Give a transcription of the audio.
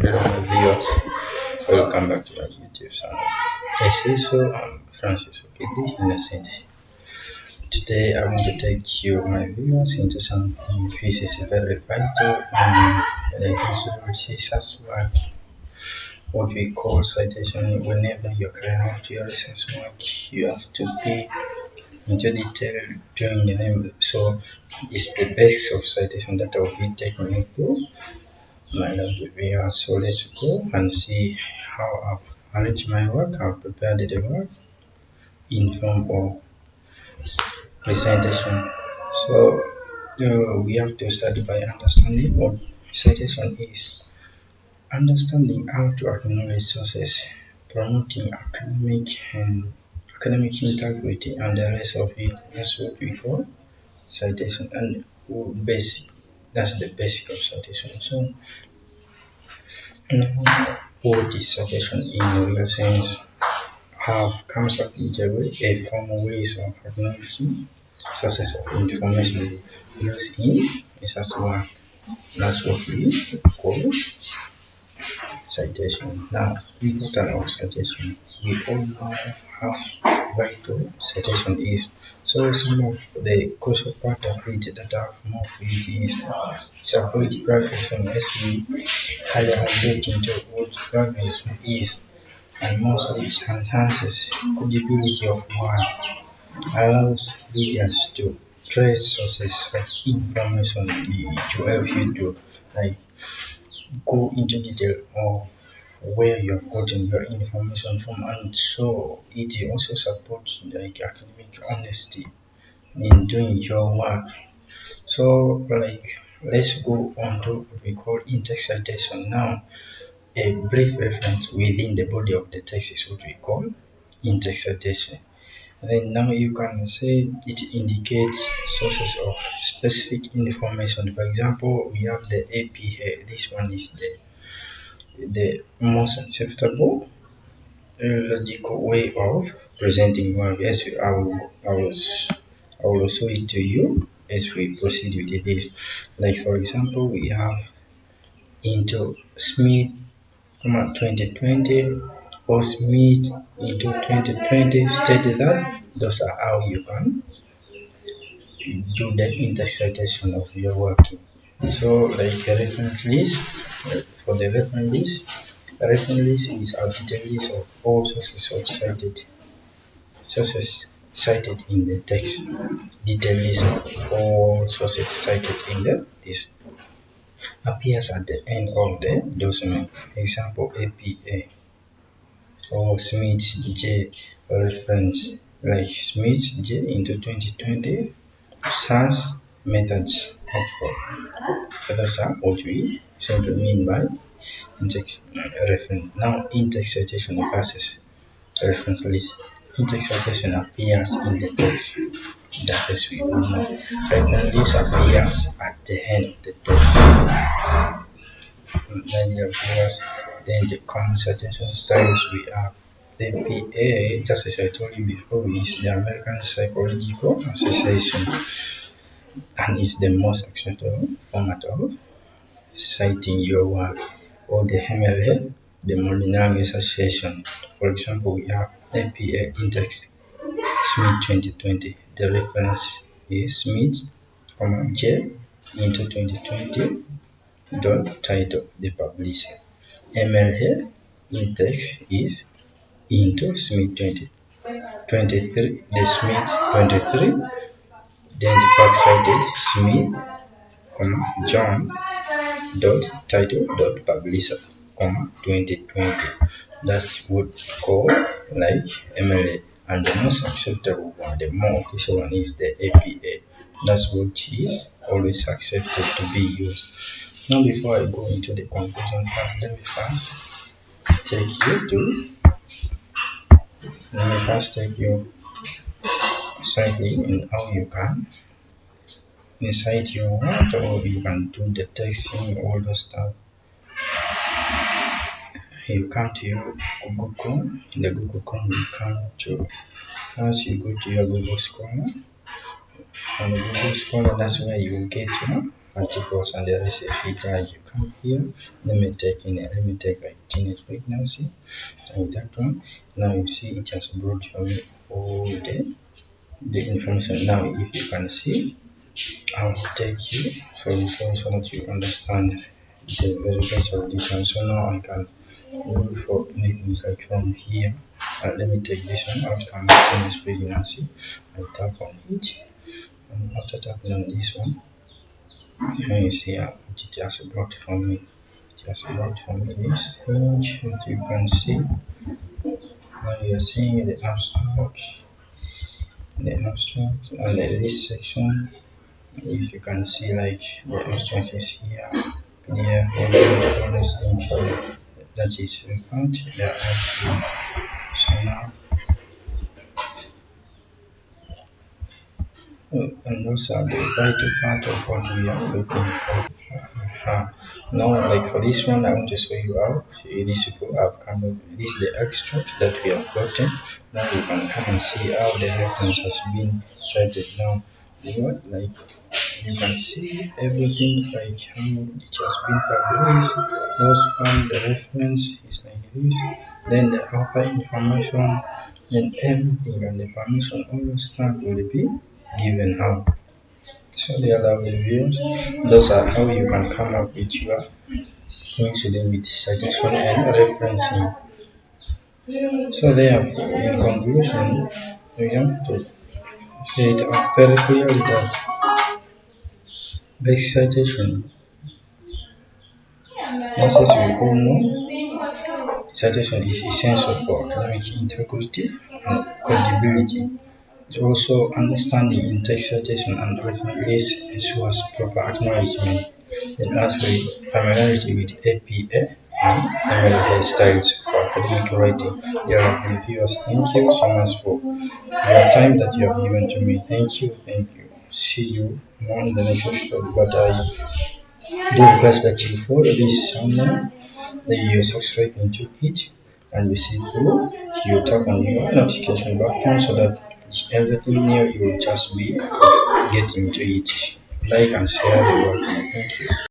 Hello, viewers. Welcome back to my YouTube channel. I'm Francis Okidi Innocent. Today, I want to take you, my viewers, into something which is very vital in the research work. What we call citation. Whenever you're carrying out your research work, you have to be into detail during the name. So, it's the basics of citation that I will be taking you through. My lovely viewers, so let's go and see how I've arranged my work. I've prepared the work in form of presentation. So we have to start by understanding what citation is. Understanding how to acknowledge sources, promoting academic integrity, and the rest of it. That's what we call citation, and basic. That's the basic of citation. So now, what is citation in real sense? Have comes up with a formal ways of acknowledging sources of information used in research work. That's what we call citation. Now, important of citation. We all know how vital citation is. So some of the crucial part of it that I've moved with is avoid privacy as we highlight into what privacy is, and most of it enhances credibility of one, allows readers to trace sources of information to help you to like go into detail of where you have gotten your information from, and so it also supports like academic honesty in doing your work. So let's go on to what we call in-text citation. Now, a brief reference within the body of the text is what we call in-text citation. Then now you can say it indicates sources of specific information. For example, we have the APA. This one is the most acceptable logical way of presenting work. Yes, I will show it to you as we proceed with this. Like for example, we have into Smith, 2020, or Smith into 2020 stated that those are how you can do the interpretation of your working. So like a reference list, for the reference list is a detailed list of all sources cited in the text. Detailed list of all sources cited in the list appears at the end of the document. Example APA or Smith J reference, like Smith J into 2020 SAS methods outflow. Those are what we simply mean by in-text reference. Now, in-text citation versus reference list. In-text citation appears in the text. That's as we all know. Reference list appears at the end of the text. Then the common citation styles we have. The PA, just as I told you before, is the American Psychological Association, and is the most acceptable format of citing your work. Or the MLA, the Modern Association. For example, we have APA Index Smith 2020. The reference is Smith, J into 2020 dot title, the publisher. MLA Index is into Smith 2023, the Smith 23, then the back cited Smith, John dot title dot publisher, 2020. That's what we call like MLA. And the most acceptable one, the more official one, is the APA. That's what is always accepted to be used. Now, before I go into the conclusion part, let me first take you slightly in how you can inside your word, or you can do the texting, all those stuff. You come to your Google Chrome. In the Google Chrome, you come to, once you go to your Google Scholar, on the Google Scholar, that's where you will get articles and the rest of it. You come here, let me take like teenage pregnancy and that one. Now you see it has brought for me all the information. Now if you can see, I'll take you so that you understand the very best of this one. So now I can look for anything like from here. Let me take this one out. I'm teenage pregnancy. I tap on it, and after tapping on this one, here you see it has brought for me. It has brought for me this thing that you can see. Now you are seeing the abstract and this section. If you can see, like the abstract is here, PDF, all those things that is part. They are all here. So now, and those are the vital part of what we are looking for. Now, like for this one, I want to show you how these people have come up. This is the extract that we have gotten. Now you can come and see how the reference has been cited. Now, like you can see everything like how it has been published. Those one, the reference is like this. Then the other information, then everything and the permission, all those stuff will be given out. So the other reviews, those are how you can come up with your things to do with citation and referencing. So therefore, in conclusion, we have to say it out very clearly that basic citation, just as we all know, citation is essential for academic integrity and credibility. Also, understanding in text citation and reference ensures proper acknowledgement. Then lastly, familiarity with APA and MLA styles for academic writing. Dear reviewers, thank you so much for your time that you have given to me. Thank you, thank you. See you more in the next episode. But I do request that you follow this channel, that you subscribe into it, and you see through, you tap on your notification button so that everything new you will just be getting to it. Like and share the work. Thank you.